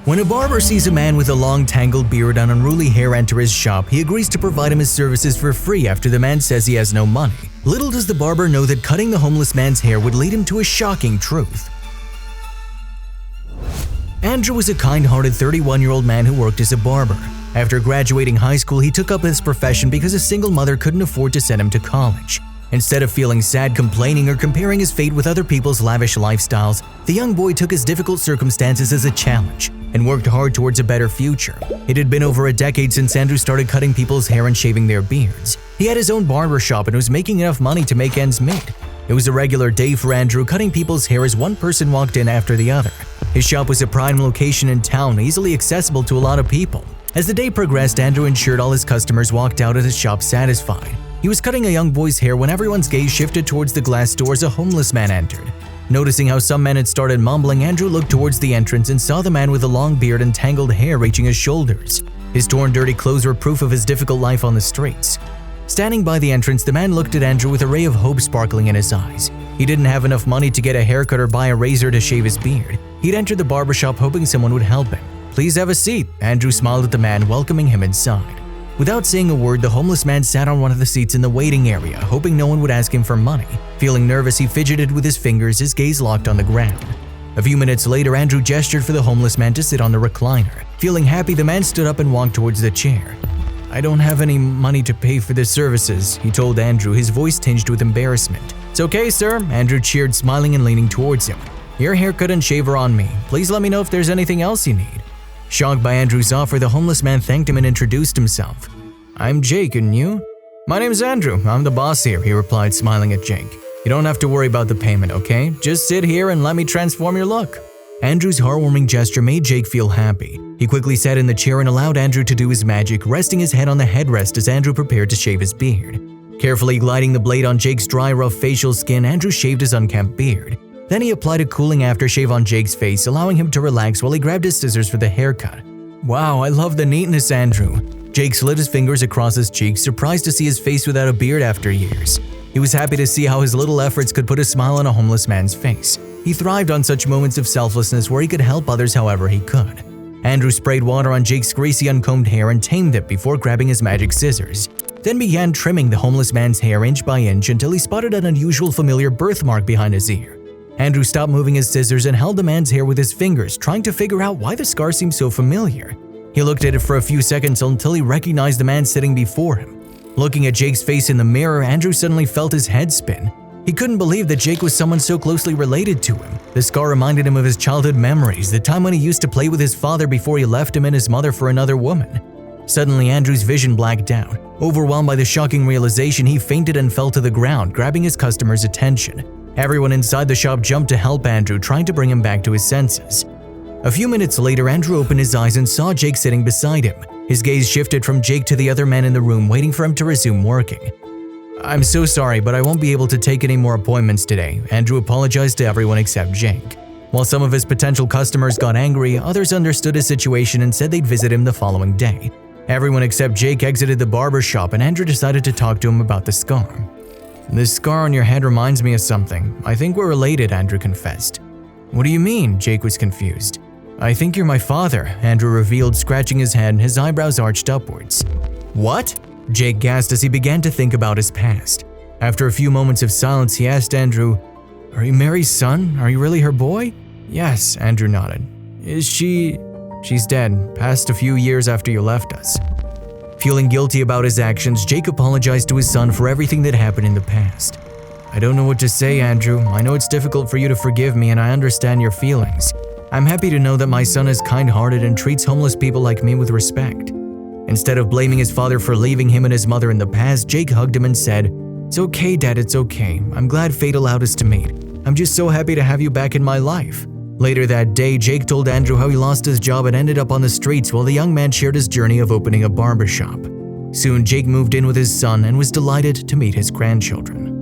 When a barber sees a man with a long tangled beard and unruly hair enter his shop, he agrees to provide him his services for free after the man says he has no money. Little does the barber know that cutting the homeless man's hair would lead him to a shocking truth. Andrew was a kind-hearted 31-year-old man who worked as a barber. After graduating high school, he took up this profession because a single mother couldn't afford to send him to college. Instead of feeling sad, complaining, or comparing his fate with other people's lavish lifestyles, the young boy took his difficult circumstances as a challenge and worked hard towards a better future. It had been over a decade since Andrew started cutting people's hair and shaving their beards. He had his own barber shop and was making enough money to make ends meet. It was a regular day for Andrew, cutting people's hair as one person walked in after the other. His shop was a prime location in town, easily accessible to a lot of people. As the day progressed, Andrew ensured all his customers walked out of his shop satisfied. He was cutting a young boy's hair when everyone's gaze shifted towards the glass door as a homeless man entered. Noticing how some men had started mumbling, Andrew looked towards the entrance and saw the man with a long beard and tangled hair reaching his shoulders. His torn, dirty clothes were proof of his difficult life on the streets. Standing by the entrance, the man looked at Andrew with a ray of hope sparkling in his eyes. He didn't have enough money to get a haircut or buy a razor to shave his beard. He'd entered the barbershop hoping someone would help him. "Please have a seat." Andrew smiled at the man, welcoming him inside. Without saying a word, the homeless man sat on one of the seats in the waiting area, hoping no one would ask him for money. Feeling nervous, he fidgeted with his fingers, his gaze locked on the ground. A few minutes later, Andrew gestured for the homeless man to sit on the recliner. Feeling happy, the man stood up and walked towards the chair. "I don't have any money to pay for the services," he told Andrew, his voice tinged with embarrassment. "It's okay, sir," Andrew cheered, smiling and leaning towards him. "Your haircut and shave are on me. Please let me know if there's anything else you need." Shocked by Andrew's offer, the homeless man thanked him and introduced himself. "I'm Jake, and you?" "My name's Andrew. I'm the boss here," he replied, smiling at Jake. "You don't have to worry about the payment, okay? Just sit here and let me transform your look." Andrew's heartwarming gesture made Jake feel happy. He quickly sat in the chair and allowed Andrew to do his magic, resting his head on the headrest as Andrew prepared to shave his beard. Carefully gliding the blade on Jake's dry, rough facial skin, Andrew shaved his unkempt beard. Then he applied a cooling aftershave on Jake's face, allowing him to relax while he grabbed his scissors for the haircut. "Wow, I love the neatness, Andrew." Jake slid his fingers across his cheeks, surprised to see his face without a beard after years. He was happy to see how his little efforts could put a smile on a homeless man's face. He thrived on such moments of selflessness where he could help others however he could. Andrew sprayed water on Jake's greasy, uncombed hair and tamed it before grabbing his magic scissors. Then began trimming the homeless man's hair inch by inch until he spotted an unusual familiar birthmark behind his ear. Andrew stopped moving his scissors and held the man's hair with his fingers, trying to figure out why the scar seemed so familiar. He looked at it for a few seconds until he recognized the man sitting before him. Looking at Jake's face in the mirror, Andrew suddenly felt his head spin. He couldn't believe that Jake was someone so closely related to him. The scar reminded him of his childhood memories, the time when he used to play with his father before he left him and his mother for another woman. Suddenly, Andrew's vision blacked out. Overwhelmed by the shocking realization, he fainted and fell to the ground, grabbing his customers' attention. Everyone inside the shop jumped to help Andrew, trying to bring him back to his senses. A few minutes later, Andrew opened his eyes and saw Jake sitting beside him. His gaze shifted from Jake to the other men in the room, waiting for him to resume working. "I'm so sorry, but I won't be able to take any more appointments today," Andrew apologized to everyone except Jake. While some of his potential customers got angry, others understood his situation and said they'd visit him the following day. Everyone except Jake exited the barber shop, and Andrew decided to talk to him about the scar. "This scar on your head reminds me of something. I think we're related," Andrew confessed. "What do you mean?" Jake was confused. "I think you're my father," Andrew revealed, scratching his head, his eyebrows arched upwards. "What?" Jake gasped as he began to think about his past. After a few moments of silence, he asked Andrew, "Are you Mary's son? Are you really her boy?" "Yes," Andrew nodded. "Is she…" "She's dead, passed a few years after you left us." Feeling guilty about his actions, Jake apologized to his son for everything that happened in the past. "I don't know what to say, Andrew. I know it's difficult for you to forgive me, and I understand your feelings. I'm happy to know that my son is kind-hearted and treats homeless people like me with respect." Instead of blaming his father for leaving him and his mother in the past, Jake hugged him and said, "It's okay, Dad, it's okay. I'm glad fate allowed us to meet. I'm just so happy to have you back in my life." Later that day, Jake told Andrew how he lost his job and ended up on the streets while the young man shared his journey of opening a barbershop. Soon, Jake moved in with his son and was delighted to meet his grandchildren.